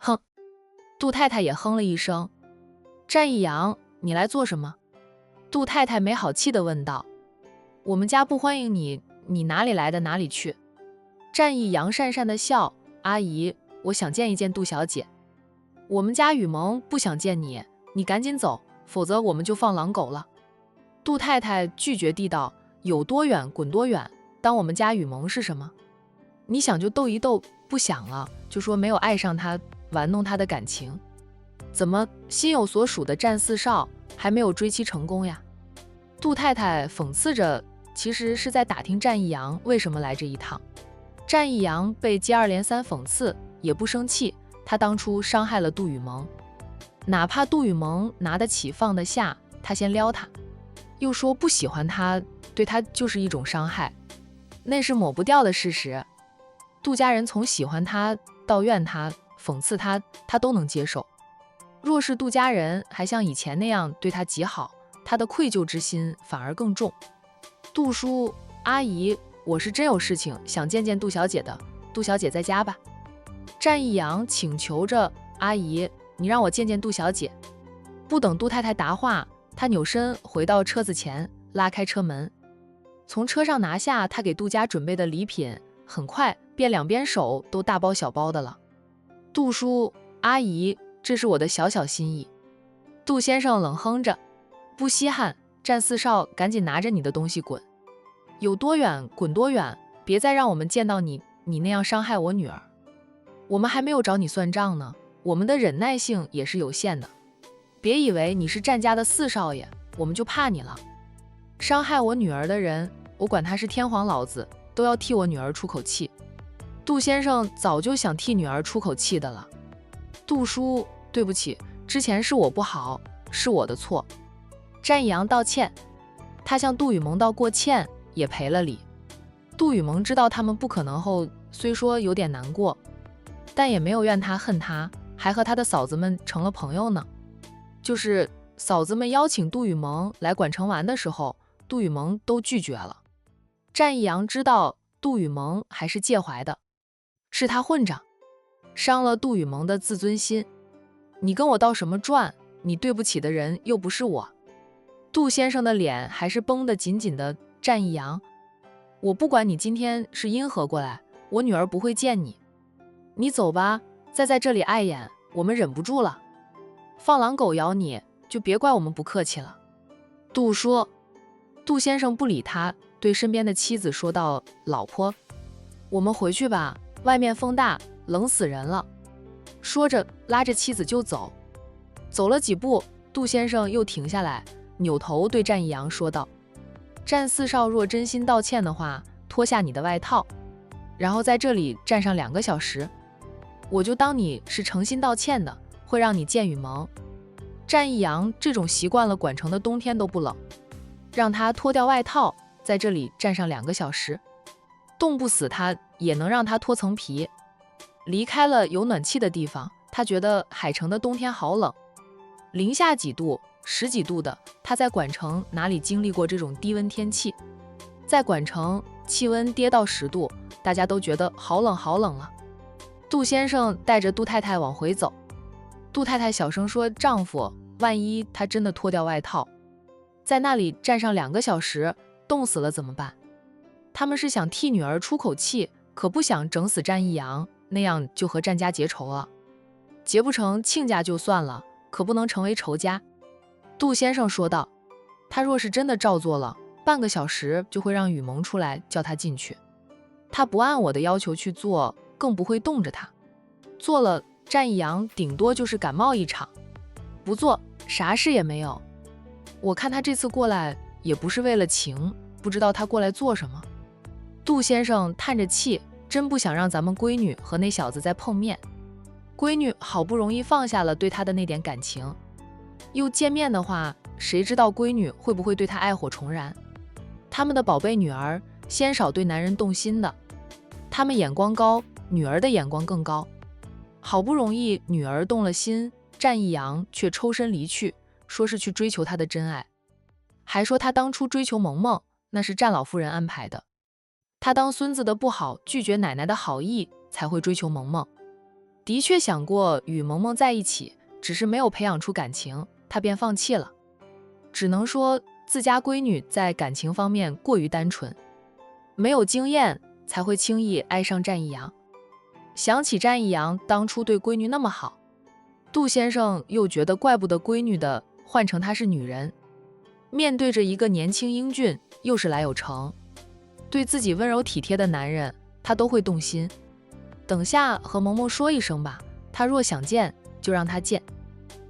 哼。杜太太也哼了一声。战一阳，你来做什么？杜太太没好气地问道。我们家不欢迎你，你哪里来的哪里去。战一阳讪讪地笑，阿姨，我想见一见杜小姐。我们家雨萌不想见你，你赶紧走，否则我们就放狼狗了。杜太太拒绝地道，有多远滚多远，当我们家雨萌是什么？你想就斗一斗，不想了就说没有爱上他，玩弄他的感情。怎么心有所属的战四少还没有追妻成功呀？杜太太讽刺着，其实是在打听战一阳为什么来这一趟。战一阳被接二连三讽刺也不生气，他当初伤害了杜雨萌，哪怕杜雨萌拿得起放得下，他先撩他，又说不喜欢他，对他就是一种伤害，那是抹不掉的事实。杜家人从喜欢他到怨他讽刺他，他都能接受。若是杜家人还像以前那样对他极好，他的愧疚之心反而更重。杜叔，阿姨，我是真有事情想见见杜小姐的，杜小姐在家吧？战一阳请求着，阿姨，你让我见见杜小姐。不等杜太太答话，他扭身回到车子前，拉开车门，从车上拿下他给杜家准备的礼品，很快便两边手都大包小包的了。杜叔，阿姨，这是我的小小心意。杜先生冷哼着，不稀罕，战四少，赶紧拿着你的东西滚，有多远滚多远，别再让我们见到你那样伤害我女儿。我们还没有找你算账呢，我们的忍耐性也是有限的，别以为你是战家的四少爷，我们就怕你了。伤害我女儿的人，我管他是天皇老子，都要替我女儿出口气。杜先生早就想替女儿出口气的了。杜叔，对不起，之前是我不好，是我的错。战一阳道歉，他向杜雨萌道过歉，也赔了礼。杜雨萌知道他们不可能后，虽说有点难过，但也没有怨他恨他，还和他的嫂子们成了朋友呢。就是嫂子们邀请杜雨萌来管城玩的时候，杜雨萌都拒绝了。战一阳知道杜雨萌还是介怀的，是他混账，伤了杜雨萌的自尊心。你跟我道什么转？你对不起的人又不是我。杜先生的脸还是绷得紧紧的。战一阳，我不管你今天是因何过来，我女儿不会见你。你走吧，再在这里碍眼，我们忍不住了。放狼狗咬你，就别怪我们不客气了。杜说。杜先生不理他，对身边的妻子说道，老婆，我们回去吧，外面风大，冷死人了。说着拉着妻子就走。走了几步，杜先生又停下来，扭头对战一阳说道，战四少若真心道歉的话，脱下你的外套，然后在这里站上2个小时，我就当你是诚心道歉的，会让你见雨萌。战一阳这种习惯了管城的冬天都不冷，让他脱掉外套，在这里站上2个小时，冻不死他也能让他脱层皮。离开了有暖气的地方，他觉得海城的冬天好冷，零下几度10几度的，他在管城哪里经历过这种低温天气。在管城气温跌到10度，大家都觉得好冷好冷了。杜先生带着杜太太往回走，杜太太小声说，丈夫，万一他真的脱掉外套，在那里站上2个小时，冻死了怎么办？他们是想替女儿出口气，可不想整死战一阳，那样就和战家结仇了。结不成亲家就算了，可不能成为仇家。杜先生说道，他若是真的照做了，半个小时就会让雨萌出来叫他进去。他不按我的要求去做，更不会冻着他。做了，战一阳顶多就是感冒一场，不做啥事也没有。我看他这次过来也不是为了情，不知道他过来做什么。杜先生叹着气，真不想让咱们闺女和那小子再碰面。闺女好不容易放下了对他的那点感情，又见面的话，谁知道闺女会不会对他爱火重燃。他们的宝贝女儿鲜少对男人动心的，他们眼光高，女儿的眼光更高。好不容易女儿动了心，战一阳却抽身离去，说是去追求他的真爱，还说他当初追求萌萌那是战老夫人安排的，他当孙子的不好，拒绝奶奶的好意，才会追求萌萌。的确想过与萌萌在一起，只是没有培养出感情，他便放弃了。只能说自家闺女在感情方面过于单纯，没有经验才会轻易爱上战一阳。想起战一阳当初对闺女那么好，杜先生又觉得怪不得闺女的换成她是女人。面对着一个年轻英俊又是来有成，对自己温柔体贴的男人，他都会动心。等下和萌萌说一声吧，他若想见就让他见，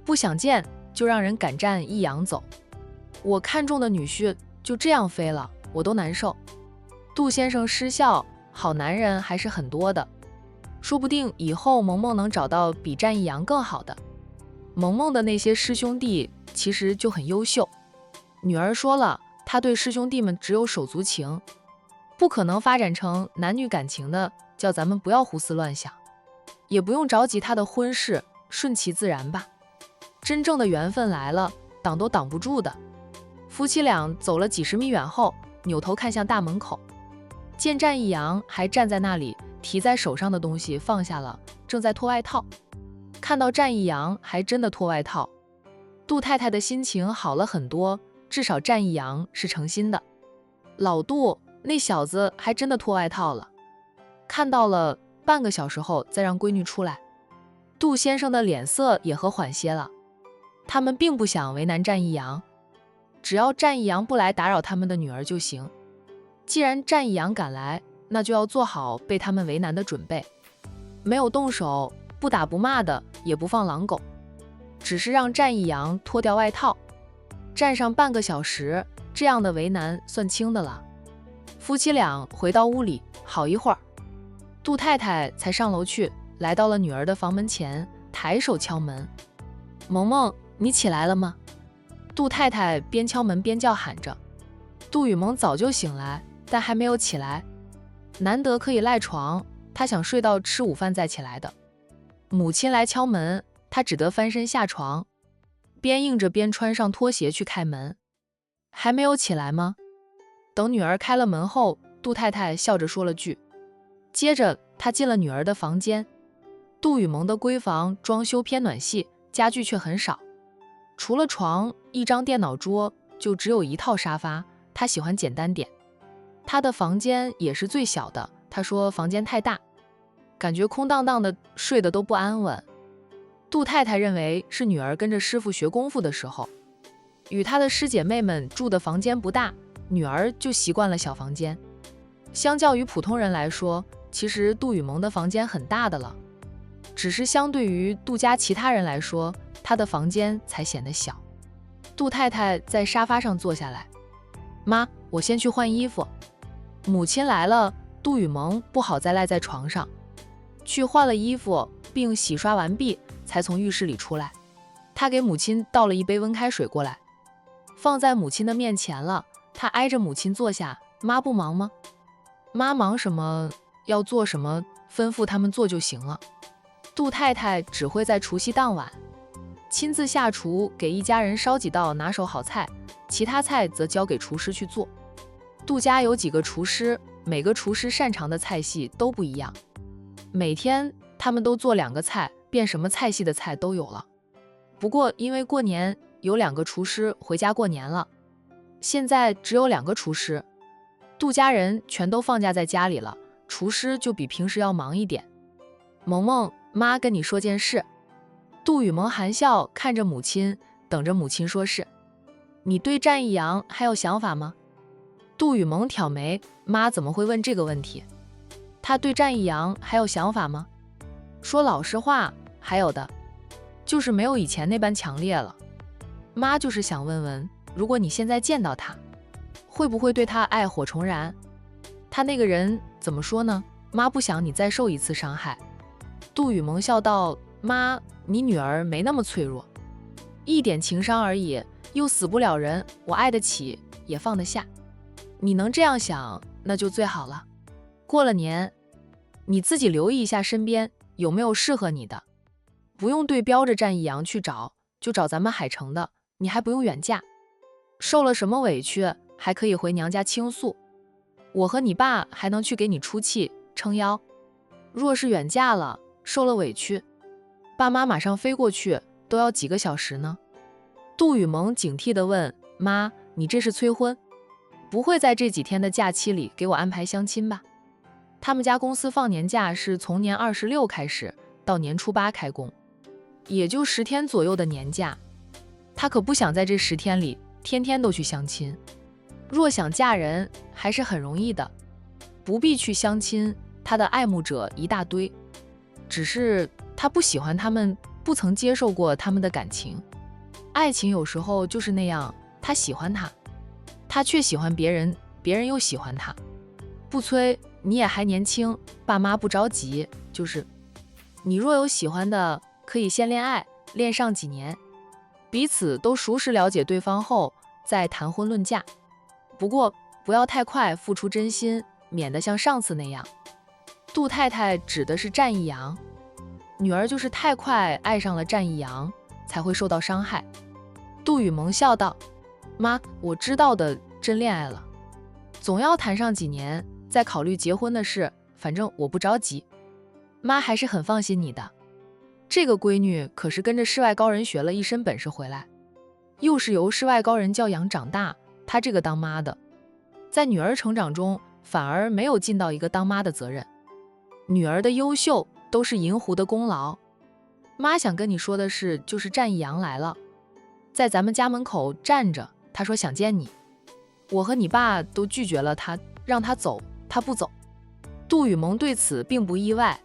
不想见就让人赶战一阳走。我看中的女婿就这样飞了，我都难受。杜先生失笑，好男人还是很多的，说不定以后萌萌能找到比战一阳更好的。萌萌的那些师兄弟其实就很优秀，女儿说了，他对师兄弟们只有手足情，不可能发展成男女感情的，叫咱们不要胡思乱想，也不用着急他的婚事，顺其自然吧。真正的缘分来了，挡都挡不住的。夫妻俩走了几十米远后，扭头看向大门口，见战一阳还站在那里，提在手上的东西放下了，正在脱外套。看到战一阳还真的脱外套，杜太太的心情好了很多，至少战一阳是诚心的。老杜那小子还真的脱外套了，看到了，半个小时后再让闺女出来。杜先生的脸色也和缓些了，他们并不想为难战一阳，只要战一阳不来打扰他们的女儿就行。既然战一阳赶来，那就要做好被他们为难的准备。没有动手，不打不骂的，也不放狼狗，只是让战一阳脱掉外套，站上半个小时，这样的为难算轻的了。夫妻俩回到屋里，好一会儿，杜太太才上楼去，来到了女儿的房门前，抬手敲门：“萌萌，你起来了吗？”杜太太边敲门边叫喊着。杜雨萌早就醒来，但还没有起来，难得可以赖床，她想睡到吃午饭再起来的。母亲来敲门，她只得翻身下床，边应着边穿上拖鞋去开门。还没有起来吗？等女儿开了门后，杜太太笑着说了句，接着她进了女儿的房间。杜雨萌的闺房装修偏暖系，家具却很少，除了床、一张电脑桌，就只有一套沙发，她喜欢简单点。她的房间也是最小的，她说房间太大，感觉空荡荡的，睡得都不安稳。杜太太认为是女儿跟着师傅学功夫的时候，与她的师姐妹们住的房间不大，女儿就习惯了小房间。相较于普通人来说，其实杜雨萌的房间很大的了，只是相对于杜家其他人来说，她的房间才显得小。杜太太在沙发上坐下来，妈，我先去换衣服。母亲来了，杜雨萌不好再赖在床上，去换了衣服，并洗刷完毕，才从浴室里出来。她给母亲倒了一杯温开水过来，放在母亲的面前了。她挨着母亲坐下，妈不忙吗？妈忙什么？要做什么，吩咐他们做就行了。杜太太只会在除夕当晚亲自下厨，给一家人烧几道拿手好菜，其他菜则交给厨师去做。杜家有几个厨师，每个厨师擅长的菜系都不一样，每天他们都做2个菜，便什么菜系的菜都有了。不过因为过年有2个厨师回家过年了，现在只有2个厨师，杜家人全都放假在家里了，厨师就比平时要忙一点。萌萌，妈跟你说件事。杜雨萌含笑看着母亲，等着母亲说是。你对战一阳还有想法吗？杜雨萌挑眉，妈怎么会问这个问题？他对战一阳还有想法吗？说老实话，还有的，就是没有以前那般强烈了。妈就是想问问，如果你现在见到他，会不会对他爱火重燃？他那个人怎么说呢？妈不想你再受一次伤害。杜雨萌笑道，妈，你女儿没那么脆弱，一点情伤而已，又死不了人，我爱得起，也放得下。你能这样想，那就最好了。过了年，你自己留意一下身边有没有适合你的，不用对标着战一阳去找，就找咱们海城的，你还不用远嫁。受了什么委屈，还可以回娘家倾诉，我和你爸还能去给你出气撑腰。若是远嫁了，受了委屈，爸妈马上飞过去，都要几个小时呢。杜雨萌警惕地问：妈，你这是催婚？不会在这几天的假期里给我安排相亲吧？他们家公司放年假是从年26开始到年初8开工，也就10天左右的年假。他可不想在这10天里天天都去相亲。若想嫁人还是很容易的，不必去相亲，他的爱慕者一大堆，只是他不喜欢他们，不曾接受过他们的感情。爱情有时候就是那样，他喜欢他，他却喜欢别人，别人又喜欢他。不催，你也还年轻，爸妈不着急，就是你若有喜欢的，可以先恋爱，恋上几年，彼此都熟识了解对方后再谈婚论嫁。不过不要太快付出真心，免得像上次那样。杜太太指的是战义阳，女儿就是太快爱上了战义阳，才会受到伤害。杜雨萌笑道：妈，我知道的，真恋爱了，总要谈上几年，再考虑结婚的事，反正我不着急。妈还是很放心你的，这个闺女可是跟着世外高人学了一身本事回来，又是由世外高人教养长大，她这个当妈的，在女儿成长中反而没有尽到一个当妈的责任。女儿的优秀都是银狐的功劳。妈想跟你说的是，就是战义阳来了，在咱们家门口站着，他说想见你，我和你爸都拒绝了他，让他走，他不走。杜雨萌对此并不意外，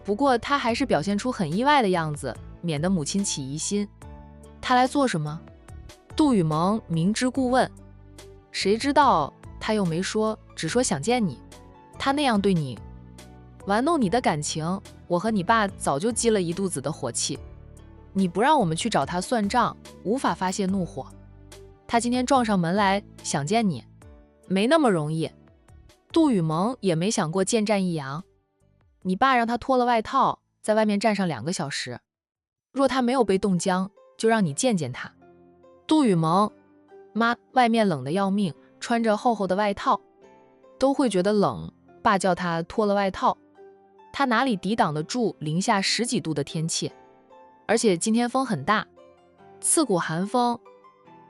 不过他还是表现出很意外的样子，免得母亲起疑心。他来做什么？杜雨萌明知故问。谁知道他又没说，只说想见你。他那样对你，玩弄你的感情，我和你爸早就积了一肚子的火气。你不让我们去找他算账，无法发泄怒火。他今天撞上门来想见你，没那么容易。杜雨萌也没想过见战义阳。你爸让他脱了外套，在外面站上2个小时，若他没有被冻僵，就让你见见他。杜雨萌，妈，外面冷得要命，穿着厚厚的外套都会觉得冷，爸叫他脱了外套，他哪里抵挡得住零下10几度的天气？而且今天风很大，刺骨寒风，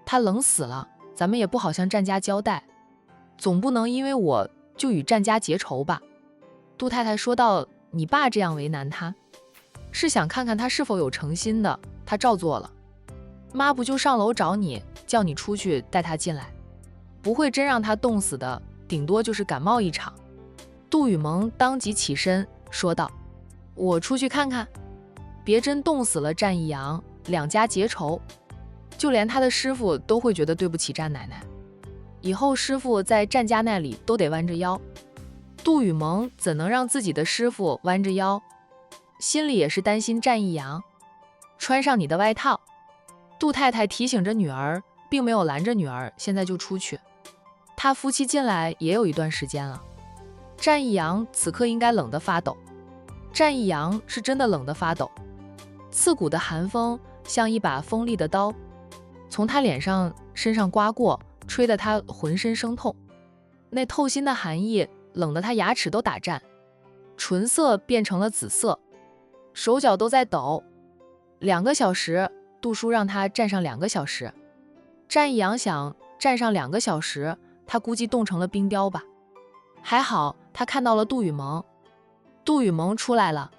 他冷死了，咱们也不好向战家交代，总不能因为我就与战家结仇吧？杜太太说道：你爸这样为难他，是想看看他是否有诚心的，他照做了。妈不就上楼找你，叫你出去带他进来，不会真让他冻死的，顶多就是感冒一场。杜雨萌当即起身说道：我出去看看，别真冻死了战义阳，两家结仇，就连他的师傅都会觉得对不起战奶奶，以后师傅在战家那里都得弯着腰。杜雨萌怎能让自己的师傅弯着腰？心里也是担心战义阳。穿上你的外套。杜太太提醒着女儿，并没有拦着女儿现在就出去。他夫妻进来也有一段时间了，战义阳此刻应该冷得发抖。战义阳是真的冷得发抖，刺骨的寒风像一把锋利的刀，从他脸上身上刮过，吹得他浑身生痛。那透心的寒意冷得他牙齿都打颤，唇色变成了紫色，手脚都在抖。2个小时，杜叔让他站上2个小时。战义阳想站上2个小时，他估计冻成了冰雕吧。还好他看到了杜雨萌，杜雨萌出来了。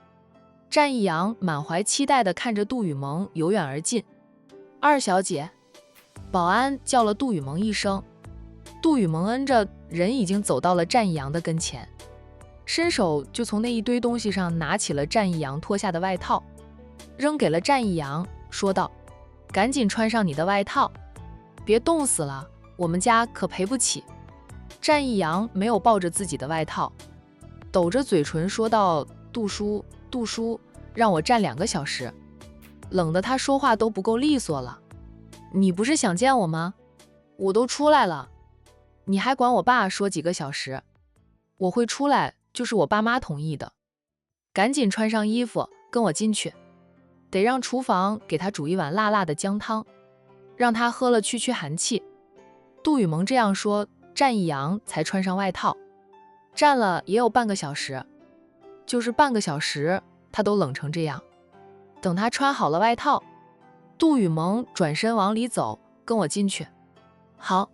战义阳满怀期待地看着杜雨萌由远而近。2小姐。保安叫了杜雨萌一声。杜雨萌恩着，人已经走到了战义阳的跟前，伸手就从那一堆东西上拿起了战义阳脱下的外套，扔给了战义阳，说道：赶紧穿上你的外套，别冻死了，我们家可赔不起。战义阳没有抱着自己的外套，抖着嘴唇说道：杜叔，杜叔，让我站2个小时，冷得他说话都不够利索了。你不是想见我吗？我都出来了，你还管我爸说几个小时？我会出来，就是我爸妈同意的。赶紧穿上衣服，跟我进去，得让厨房给他煮一碗辣辣的姜汤，让他喝了驱寒气。杜雨萌这样说，战义阳才穿上外套，站了也有半个小时。就是半个小时，他都冷成这样。等他穿好了外套，杜雨萌转身往里走，跟我进去。好。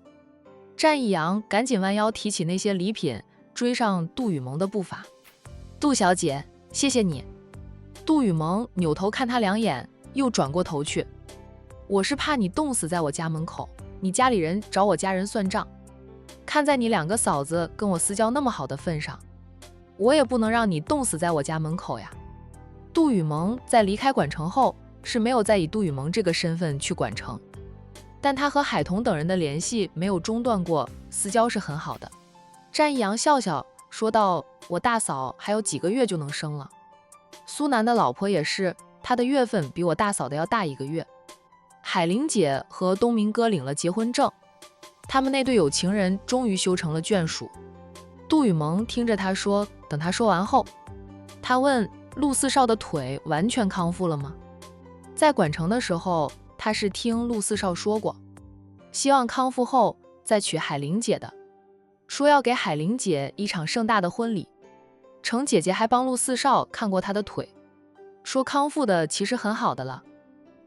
战一阳赶紧弯腰提起那些礼品，追上杜雨萌的步伐。杜小姐，谢谢你。杜雨萌扭头看他两眼，又转过头去。我是怕你冻死在我家门口，你家里人找我家人算账。看在你两个嫂子跟我私交那么好的份上，我也不能让你冻死在我家门口呀。杜雨萌在离开管城后，是没有再以杜雨萌这个身份去管城，但他和海童等人的联系没有中断过，私交是很好的。战一阳笑笑说道：“我大嫂还有几个月就能生了，苏南的老婆也是，她的月份比我大嫂的要大1个月。海玲姐和东明哥领了结婚证，他们那对有情人终于修成了眷属。”杜雨萌听着他说，等他说完后，他问陆四少的腿完全康复了吗？在管城的时候，他是听陆四少说过，希望康复后再娶海玲姐的，说要给海玲姐一场盛大的婚礼。程姐姐还帮陆四少看过他的腿，说康复的其实很好的了，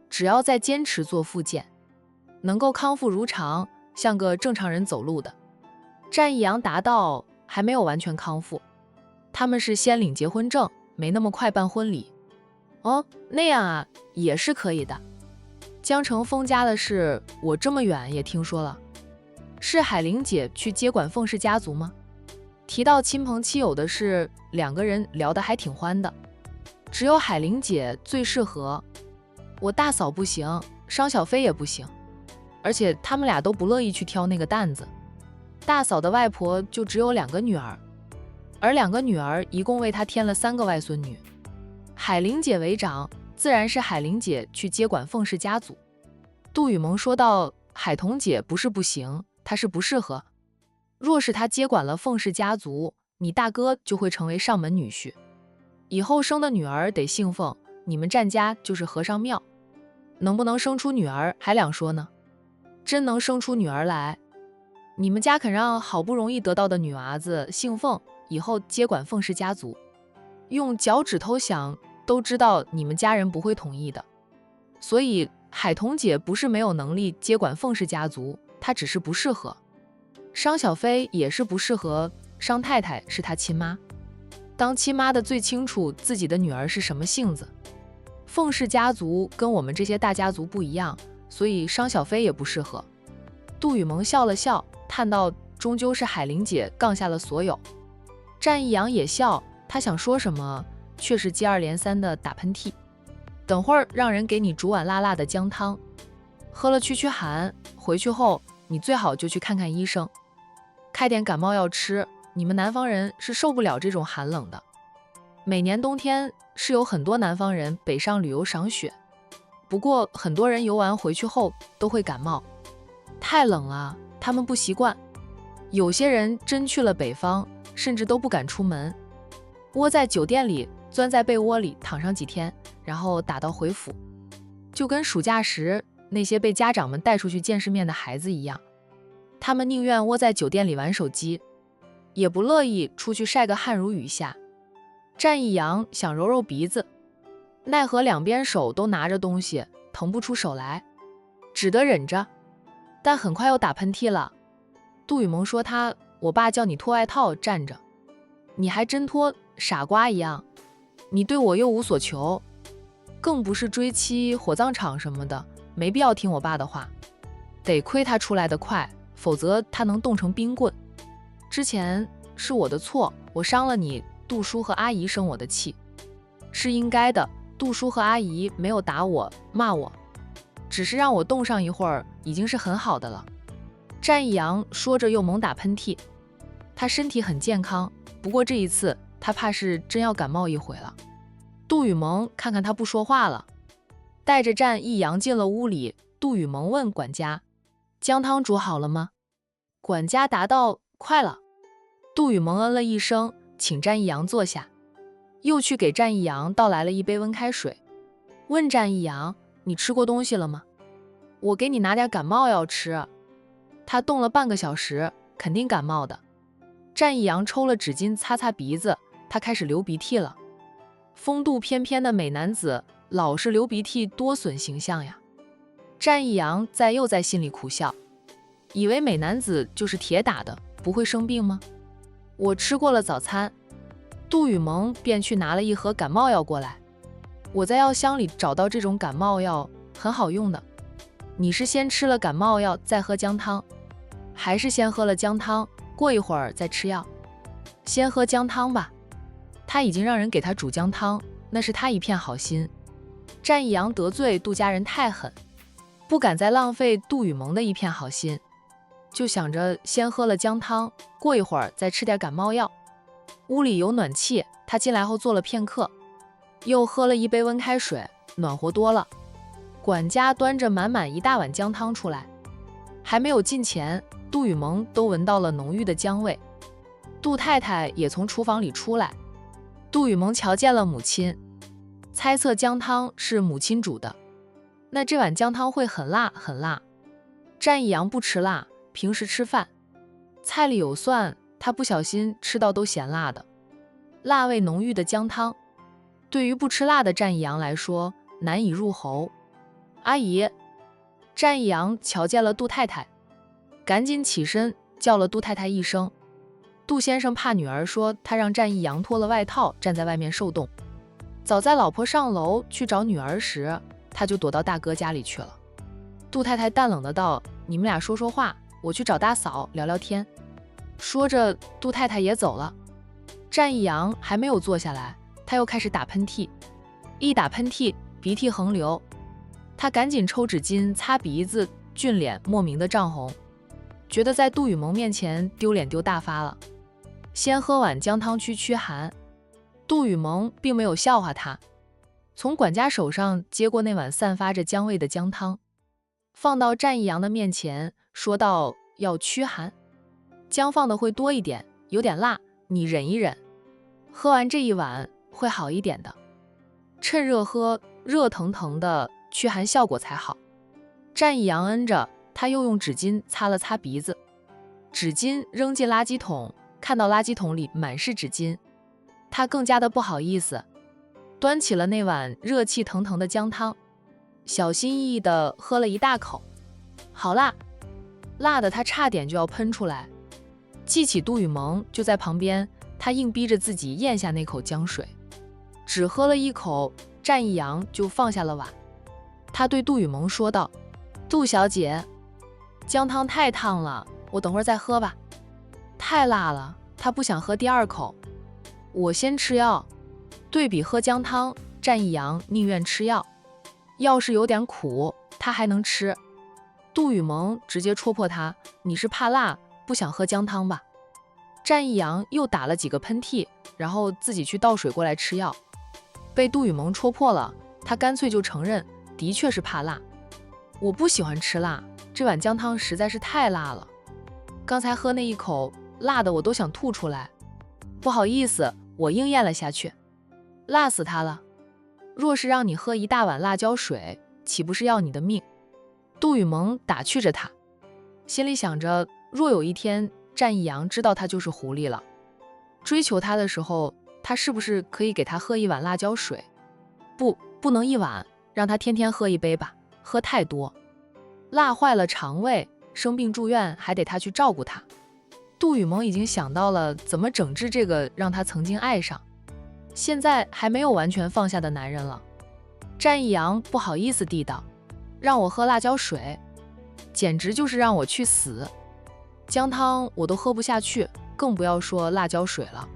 只要再坚持做复健，能够康复如常，像个正常人走路的。战一阳答道：“还没有完全康复，他们是先领结婚证，没那么快办婚礼。”哦，那样啊，也是可以的。江城封家的事，我这么远也听说了。是海玲姐去接管凤氏家族吗？提到亲朋戚友的事，两个人聊得还挺欢的。只有海玲姐最适合，我大嫂不行，商小飞也不行，而且他们俩都不乐意去挑那个担子。大嫂的外婆就只有2个女儿，而2个女儿一共为她添了3个外孙女。海玲姐为长，自然是海玲姐去接管凤氏家族。杜雨萌说道：“海彤姐不是不行，她是不适合。若是她接管了凤氏家族，你大哥就会成为上门女婿，以后生的女儿得姓凤，你们战家就是和尚庙。能不能生出女儿还两说呢。真能生出女儿来，你们家肯让好不容易得到的女娃子姓凤，以后接管凤氏家族，用脚趾头想都知道你们家人不会同意的。所以海彤姐不是没有能力接管凤氏家族，她只是不适合。商小飞也是不适合，商太太是她亲妈，当亲妈的最清楚自己的女儿是什么性子。凤氏家族跟我们这些大家族不一样，所以商小飞也不适合。杜雨萌笑了笑，叹道：“终究是海玲姐杠下了所有。”战一阳也笑，他想说什么，却是接二连三的打喷嚏。等会儿让人给你煮碗辣辣的姜汤，喝了驱寒，回去后你最好就去看看医生，开点感冒药吃。你们南方人是受不了这种寒冷的。每年冬天是有很多南方人北上旅游赏雪，不过很多人游完回去后都会感冒，太冷了，他们不习惯。有些人真去了北方，甚至都不敢出门，窝在酒店里，钻在被窝里躺上几天，然后打道回府，就跟暑假时那些被家长们带出去见世面的孩子一样。他们宁愿窝在酒店里玩手机，也不乐意出去晒个汗如雨下。战一阳想揉揉鼻子，奈何两边手都拿着东西，腾不出手来，只得忍着，但很快又打喷嚏了。杜雨萌说我爸叫你脱外套站着，你还真脱，傻瓜一样。你对我又无所求，更不是追妻火葬场什么的，没必要听我爸的话。得亏他出来的快，否则他能冻成冰棍。之前是我的错，我伤了你，杜叔和阿姨生我的气，是应该的。杜叔和阿姨没有打我骂我，只是让我冻上一会儿，已经是很好的了。战一阳说着又猛打喷嚏，他身体很健康，不过这一次他怕是真要感冒一回了。杜雨萌看看他不说话了，带着战一阳进了屋里。杜雨萌问管家：“姜汤煮好了吗？”管家答道：“快了。”杜雨萌嗯了一声，请战一阳坐下，又去给战一阳倒来了一杯温开水，问战一阳：“你吃过东西了吗？我给你拿点感冒药吃。”他冻了半个小时，肯定感冒的。战一阳抽了纸巾擦擦鼻子，他开始流鼻涕了。风度翩翩的美男子，老是流鼻涕，多损形象呀！战义阳又在心里苦笑，以为美男子就是铁打的，不会生病吗？我吃过了早餐，杜雨萌便去拿了一盒感冒药过来。我在药箱里找到这种感冒药，很好用的。你是先吃了感冒药再喝姜汤，还是先喝了姜汤，过一会儿再吃药？先喝姜汤吧。他已经让人给他煮姜汤，那是他一片好心。战义阳得罪杜家人太狠，不敢再浪费杜雨萌的一片好心，就想着先喝了姜汤，过一会儿再吃点感冒药。屋里有暖气，他进来后坐了片刻，又喝了一杯温开水，暖和多了。管家端着满满一大碗姜汤出来，还没有进前，杜雨萌都闻到了浓郁的姜味。杜太太也从厨房里出来，杜雨萌瞧见了母亲，猜测姜汤是母亲煮的，那这碗姜汤会很辣很辣。战义阳不吃辣，平时吃饭菜里有蒜，他不小心吃到都咸辣的。辣味浓郁的姜汤，对于不吃辣的战义阳来说难以入喉。阿姨，战义阳瞧见了杜太太，赶紧起身叫了杜太太一声。杜先生怕女儿说他让战义阳脱了外套站在外面受冻，早在老婆上楼去找女儿时，他就躲到大哥家里去了。杜太太淡冷的道：“你们俩说说话，我去找大嫂聊聊天。”说着，杜太太也走了。战义阳还没有坐下来，他又开始打喷嚏，一打喷嚏，鼻涕横流。他赶紧抽纸巾擦鼻子，俊脸莫名的涨红，觉得在杜雨萌面前丢脸丢大发了。先喝碗姜汤驱寒。杜雨萌并没有笑话他，从管家手上接过那碗散发着姜味的姜汤，放到战义阳的面前，说道：“要驱寒，姜放的会多一点，有点辣，你忍一忍，喝完这一碗会好一点的。趁热喝，热腾腾的，驱寒效果才好。”战义阳恩着，他又用纸巾擦了擦鼻子，纸巾扔进垃圾桶，看到垃圾桶里满是纸巾，他更加的不好意思，端起了那碗热气腾腾的姜汤，小心翼翼地喝了一大口。好辣，辣的他差点就要喷出来。记起杜雨萌就在旁边，他硬逼着自己咽下那口姜水，只喝了一口，战义阳就放下了碗。他对杜雨萌说道：“杜小姐，姜汤太烫了，我等会儿再喝吧。”太辣了，他不想喝第二口。我先吃药。对比喝姜汤，战义阳宁愿吃药，药是有点苦，他还能吃。杜雨萌直接戳破他：“你是怕辣，不想喝姜汤吧？”战义阳又打了几个喷嚏，然后自己去倒水过来吃药。被杜雨萌戳破了，他干脆就承认，的确是怕辣。我不喜欢吃辣，这碗姜汤实在是太辣了，刚才喝那一口，辣的我都想吐出来。不好意思，我硬咽了下去。辣死他了！若是让你喝一大碗辣椒水，岂不是要你的命？杜雨萌打趣着他，心里想着，若有一天战义阳知道他就是狐狸了，追求他的时候，他是不是可以给他喝一碗辣椒水？不能一碗，让他天天喝一杯吧，喝太多，辣坏了肠胃，生病住院还得他去照顾他。杜雨萌已经想到了怎么整治这个让他曾经爱上，现在还没有完全放下的男人了。战义阳不好意思地道：“让我喝辣椒水，简直就是让我去死。姜汤我都喝不下去，更不要说辣椒水了。”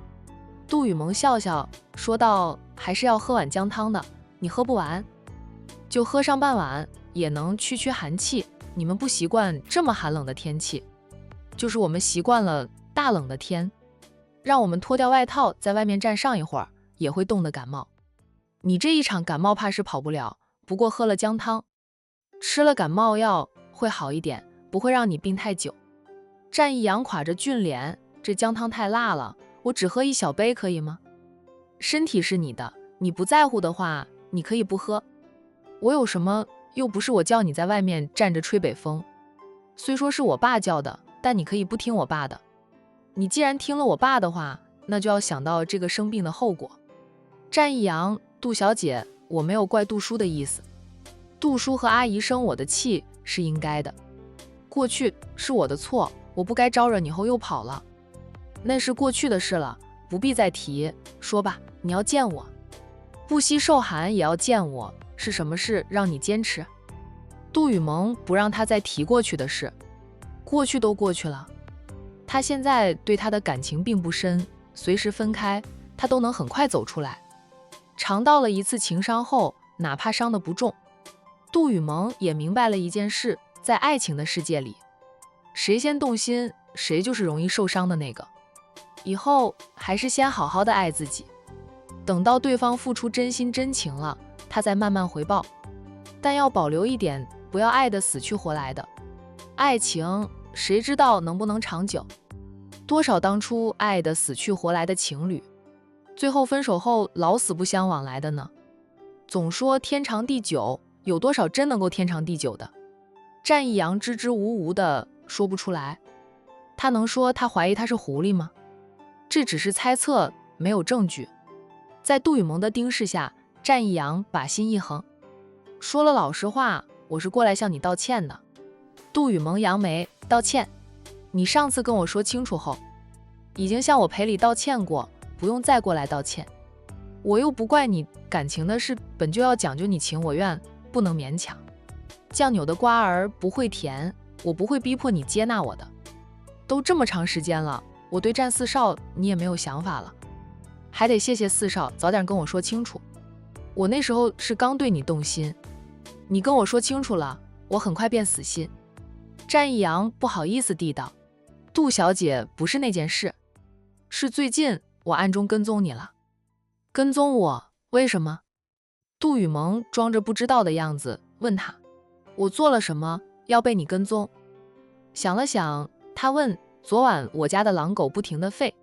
杜雨萌笑笑说道：“还是要喝碗姜汤的，你喝不完，就喝上半碗，也能驱寒气。你们不习惯这么寒冷的天气，就是我们习惯了大冷的天，让我们脱掉外套在外面站上一会儿，也会冻得感冒。你这一场感冒怕是跑不了，不过喝了姜汤，吃了感冒药会好一点，不会让你病太久。”战义阳垮着俊脸：“这姜汤太辣了，我只喝一小杯可以吗？身体是你的，你不在乎的话，你可以不喝。我有什么？又不是我叫你在外面站着吹北风。虽说是我爸叫的，但你可以不听我爸的。你既然听了我爸的话，那就要想到这个生病的后果。战一阳，杜小姐，我没有怪杜叔的意思。杜叔和阿姨生我的气是应该的，过去是我的错，我不该招惹你后又跑了，那是过去的事了，不必再提。说吧，你要见我，不惜受寒也要见我，是什么事让你坚持？杜雨萌不让他再提过去的事，过去都过去了，他现在对他的感情并不深，随时分开，他都能很快走出来。尝到了一次情伤后，哪怕伤得不重，杜雨萌也明白了一件事，在爱情的世界里，谁先动心，谁就是容易受伤的那个。以后还是先好好的爱自己，等到对方付出真心真情了，他再慢慢回报。但要保留一点，不要爱得死去活来的。爱情谁知道能不能长久？多少当初爱得死去活来的情侣，最后分手后老死不相往来的呢？总说天长地久，有多少真能够天长地久的？战一阳支支吾吾的说不出来，他能说他怀疑他是狐狸吗？这只是猜测，没有证据。在杜雨萌的盯视下，战一阳把心一横，说了老实话，我是过来向你道歉的。杜雨萌扬眉，道歉？你上次跟我说清楚后，已经向我赔礼道歉过，不用再过来道歉。我又不怪你，感情的事本就要讲究你情我愿，不能勉强。酱扭的瓜儿不会甜，我不会逼迫你接纳我的。都这么长时间了，我对战四少你也没有想法了，还得谢谢四少早点跟我说清楚。我那时候是刚对你动心，你跟我说清楚了，我很快便死心。战一阳不好意思地道，杜小姐，不是那件事，是最近我暗中跟踪你了。跟踪我？为什么？杜雨萌装着不知道的样子问他，我做了什么要被你跟踪？想了想，他问，昨晚我家的狼狗不停地吠，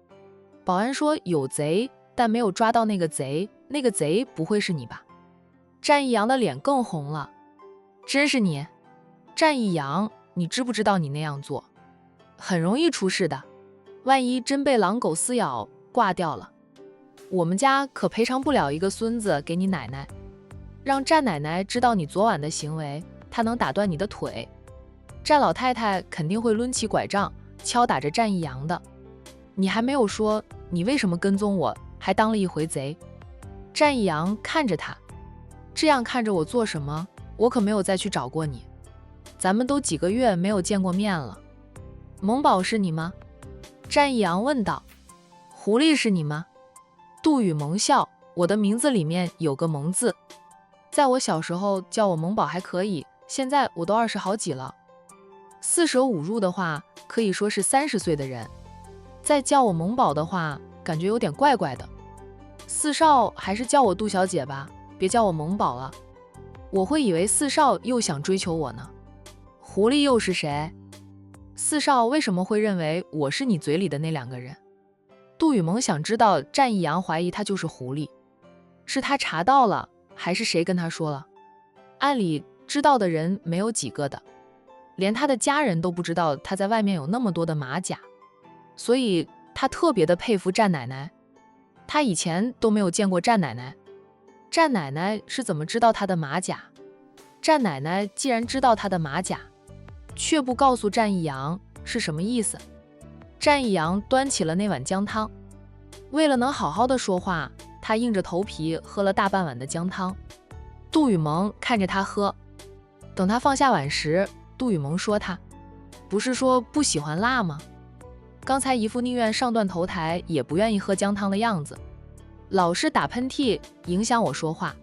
保安说有贼，但没有抓到那个贼，那个贼不会是你吧？战一阳的脸更红了，真是你？战一阳，你知不知道你那样做很容易出事的，万一真被狼狗撕咬挂掉了，我们家可赔偿不了一个孙子给你奶奶。让战奶奶知道你昨晚的行为，她能打断你的腿。战老太太肯定会抡起拐杖敲打着战一阳的。你还没有说你为什么跟踪我，还当了一回贼。战一阳看着他，这样看着我做什么？我可没有再去找过你，咱们都几个月没有见过面了。萌宝是你吗？战一阳问道。狐狸是你吗？杜雨萌笑，我的名字里面有个萌字，在我小时候叫我萌宝还可以，现在我都20好几了。四舍五入的话，可以说是30岁的人，再叫我萌宝的话，感觉有点怪怪的。四少还是叫我杜小姐吧，别叫我萌宝了，我会以为四少又想追求我呢。狐狸又是谁？四少为什么会认为我是你嘴里的那2个人？杜雨萌想知道战一阳怀疑他就是狐狸，是他查到了，还是谁跟他说了？按理知道的人没有几个的，连他的家人都不知道他在外面有那么多的马甲，所以他特别的佩服战奶奶。他以前都没有见过战奶奶，战奶奶是怎么知道他的马甲？战奶奶既然知道他的马甲，却不告诉战一阳，是什么意思？战一阳端起了那碗姜汤，为了能好好的说话，他硬着头皮喝了大半碗的姜汤。杜雨萌看着他喝，等他放下碗时，杜雨萌说他不是说不喜欢辣吗？刚才一副宁愿上断头台也不愿意喝姜汤的样子，老是打喷嚏影响我说话，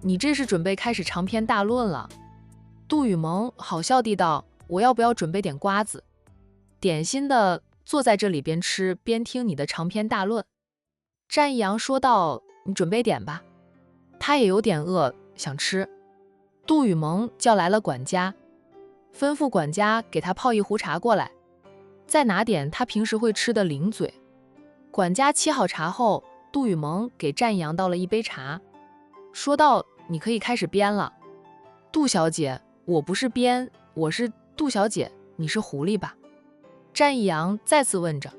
你这是准备开始长篇大论了。杜雨萌好笑地道，我要不要准备点瓜子点心的，坐在这里边吃边听你的长篇大论。战一阳说道，你准备点吧，他也有点饿，想吃。杜雨萌叫来了管家，吩咐管家给他泡一壶茶过来，再拿点他平时会吃的零嘴。管家沏好茶后，杜雨萌给战一阳倒了一杯茶，说道，你可以开始编了。杜小姐，我不是编，我是杜小姐，你是狐狸吧？战一阳再次问着。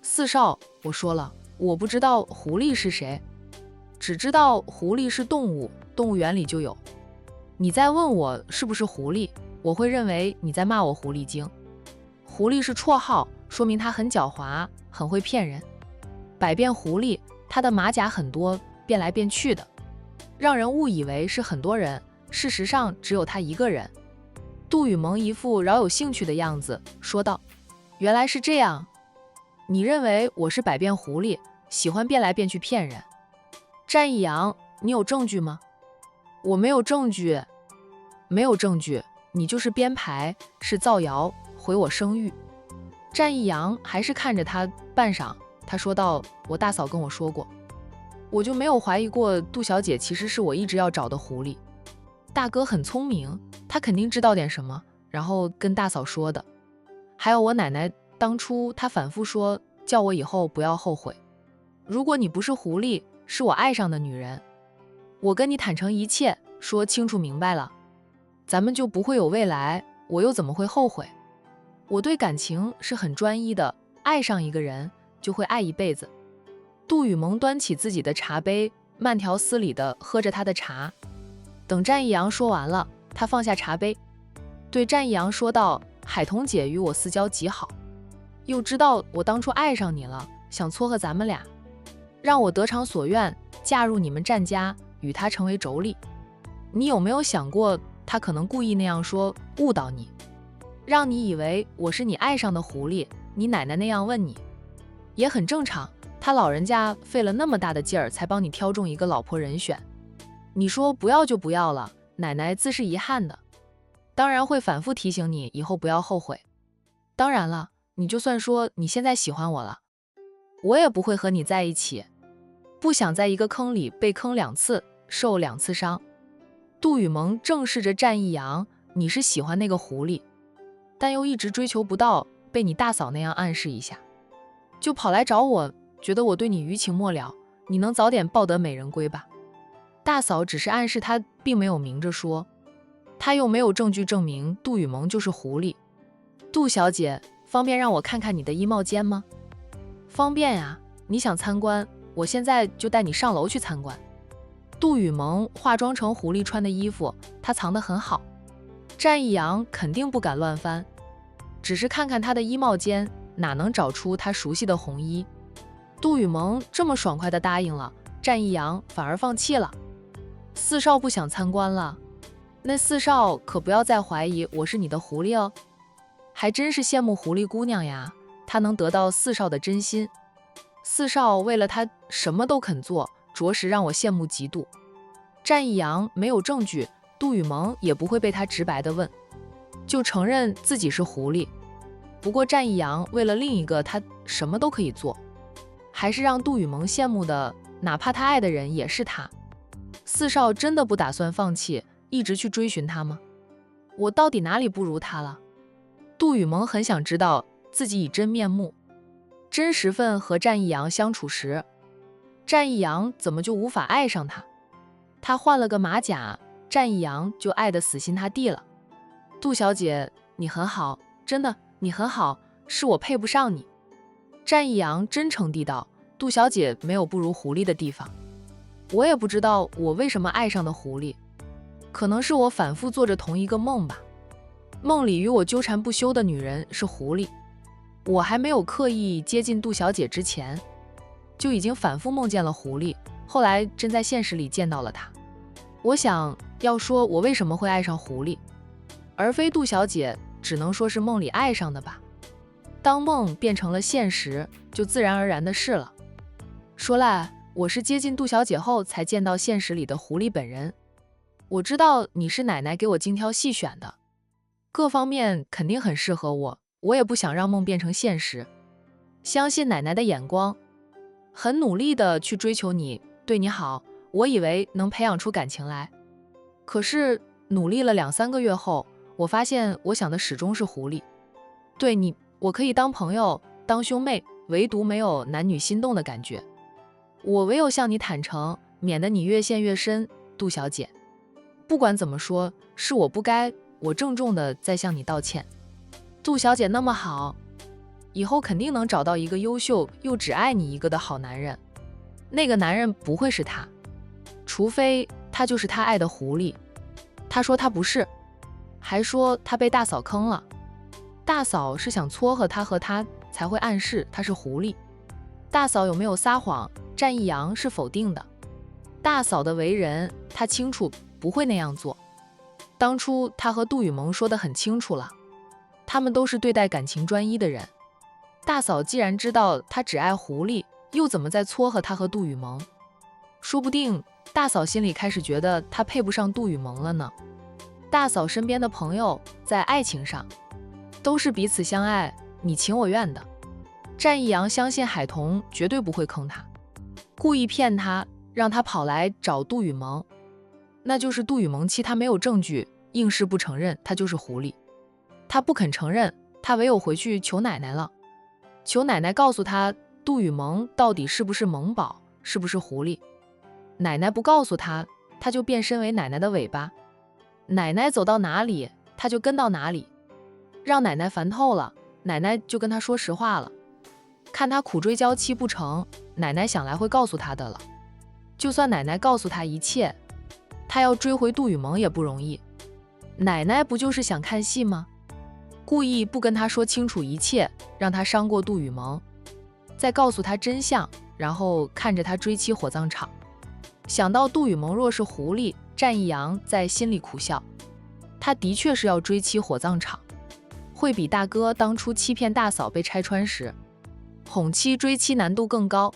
四少，我说了，我不知道狐狸是谁。只知道狐狸是动物，动物园里就有。你再问我是不是狐狸，我会认为你在骂我狐狸精。狐狸是绰号，说明它很狡猾，很会骗人。百变狐狸，它的马甲很多，变来变去的，让人误以为是很多人，事实上只有他一个人。杜雨萌一副饶有兴趣的样子，说道：原来是这样，你认为我是百变狐狸，喜欢变来变去骗人。战一阳，你有证据吗？我没有证据。没有证据，你就是编排，是造谣，毁我声誉。战一阳还是看着他半晌，他说道：我大嫂跟我说过，我就没有怀疑过杜小姐其实是我一直要找的狐狸。大哥很聪明，他肯定知道点什么，然后跟大嫂说的。还有我奶奶当初她反复说，叫我以后不要后悔。如果你不是狐狸，是我爱上的女人，我跟你坦诚一切，说清楚明白了，咱们就不会有未来，我又怎么会后悔？我对感情是很专一的，爱上一个人就会爱一辈子。杜雨萌端起自己的茶杯，慢条斯理地喝着他的茶。等战一阳说完了，他放下茶杯，对战一阳说道：海彤姐与我私交极好，又知道我当初爱上你了，想撮合咱们俩，让我得偿所愿，嫁入你们战家，与他成为妯娌。你有没有想过，他可能故意那样说，误导你，让你以为我是你爱上的狐狸？你奶奶那样问你，也很正常，他老人家费了那么大的劲儿才帮你挑中一个老婆人选，你说不要就不要了，奶奶自是遗憾的，当然会反复提醒你以后不要后悔。当然了，你就算说你现在喜欢我了，我也不会和你在一起，不想在一个坑里被坑2次，受2次伤。杜雨萌正视着战一阳，你是喜欢那个狐狸，但又一直追求不到，被你大嫂那样暗示一下，就跑来找我，觉得我对你余情末了，你能早点抱得美人归吧？大嫂只是暗示他，并没有明着说，他又没有证据证明杜雨萌就是狐狸。杜小姐，方便让我看看你的衣帽间吗？方便呀，你想参观，我现在就带你上楼去参观。杜雨萌化妆成狐狸穿的衣服，她藏得很好，战一阳肯定不敢乱翻，只是看看她的衣帽间，哪能找出她熟悉的红衣。杜雨萌这么爽快地答应了，战一阳反而放弃了。四少不想参观了，那四少可不要再怀疑我是你的狐狸哦。还真是羡慕狐狸姑娘呀，她能得到四少的真心。四少为了她什么都肯做，着实让我羡慕嫉妒。战一阳没有证据，杜雨萌也不会被他直白地问，就承认自己是狐狸。不过战一阳为了另一个他什么都可以做，还是让杜雨萌羡慕的，哪怕他爱的人也是他。四少真的不打算放弃，一直去追寻他吗？我到底哪里不如他了？杜雨萌很想知道自己以真面目、真实分和战一阳相处时，战一阳怎么就无法爱上他？他换了个马甲，战一阳就爱得死心塌地了。杜小姐，你很好，真的，你很好，是我配不上你。战一阳真诚地道，杜小姐没有不如狐狸的地方。我也不知道我为什么爱上的狐狸，可能是我反复做着同一个梦吧。梦里与我纠缠不休的女人是狐狸，我还没有刻意接近杜小姐之前，就已经反复梦见了狐狸，后来真在现实里见到了她。我想要说我为什么会爱上狐狸，而非杜小姐，只能说是梦里爱上的吧。当梦变成了现实，就自然而然的事了。说来，我是接近杜小姐后才见到现实里的狐狸本人。我知道你是奶奶给我精挑细选的，各方面肯定很适合我，我也不想让梦变成现实。相信奶奶的眼光，很努力的去追求你，对你好，我以为能培养出感情来。可是努力了2、3个月后，我发现我想的始终是狐狸。对你，我可以当朋友，当兄妹，唯独没有男女心动的感觉。我唯有向你坦诚，免得你越陷越深，杜小姐。不管怎么说，是我不该，我郑重的再向你道歉。杜小姐那么好，以后肯定能找到一个优秀又只爱你一个的好男人，那个男人不会是他。除非他就是他爱的狐狸。他说他不是，还说他被大嫂坑了。大嫂是想撮合他和他，才会暗示他是狐狸。大嫂有没有撒谎，战一阳是否定的。大嫂的为人，他清楚不会那样做。当初他和杜雨萌说得很清楚了，他们都是对待感情专一的人。大嫂既然知道他只爱狐狸，又怎么再撮合他和杜雨萌？说不定大嫂心里开始觉得他配不上杜雨萌了呢。大嫂身边的朋友在爱情上都是彼此相爱，你情我愿的。战一阳相信海童绝对不会坑他，故意骗他，让他跑来找杜雨萌。那就是杜雨萌欺他没有证据，硬是不承认他就是狐狸。他不肯承认，他唯有回去求奶奶了，求奶奶告诉他杜雨萌到底是不是萌宝，是不是狐狸。奶奶不告诉他，他就变身为奶奶的尾巴。奶奶走到哪里，他就跟到哪里，让奶奶烦透了，奶奶就跟他说实话了。看他苦追娇妻不成，奶奶想来会告诉他的了。就算奶奶告诉他一切，他要追回杜雨萌也不容易。奶奶不就是想看戏吗？故意不跟他说清楚一切，让他伤过杜雨萌，再告诉他真相，然后看着他追妻火葬场。想到杜雨萌若是狐狸，战一阳在心里苦笑。他的确是要追妻火葬场，会比大哥当初欺骗大嫂被拆穿时哄妻追妻难度更高。